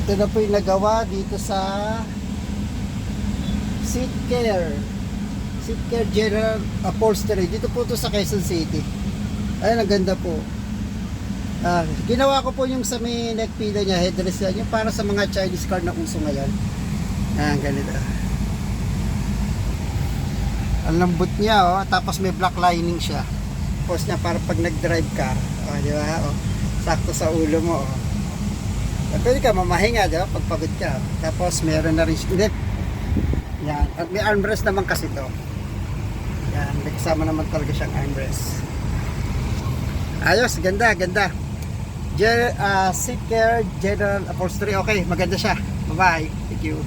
Ito na po yung nagawa dito sa Seat Care General Upholstery. Dito po to sa Quezon City. Ayun, ang ganda po. Ginawa ko po yung sa may neck pillow niya, headrest yan, yung para sa mga Chinese car na uso ngayon. Ganito. Ang lambot niya, oh. Tapos may black lining siya. Tapos niya para pag nag-drive ka, di ba? Sakto sa ulo mo. Pwede ka mamahinga, di ba? Pag pagod ka. Tapos meron na rin siya. Yan. At may armrest naman kasi to. Yan. May kasama naman talaga siyang armrest. Ayos, ganda, ganda. Seat Care General Upholstery. Okay, maganda siya. Bye-bye. Thank you.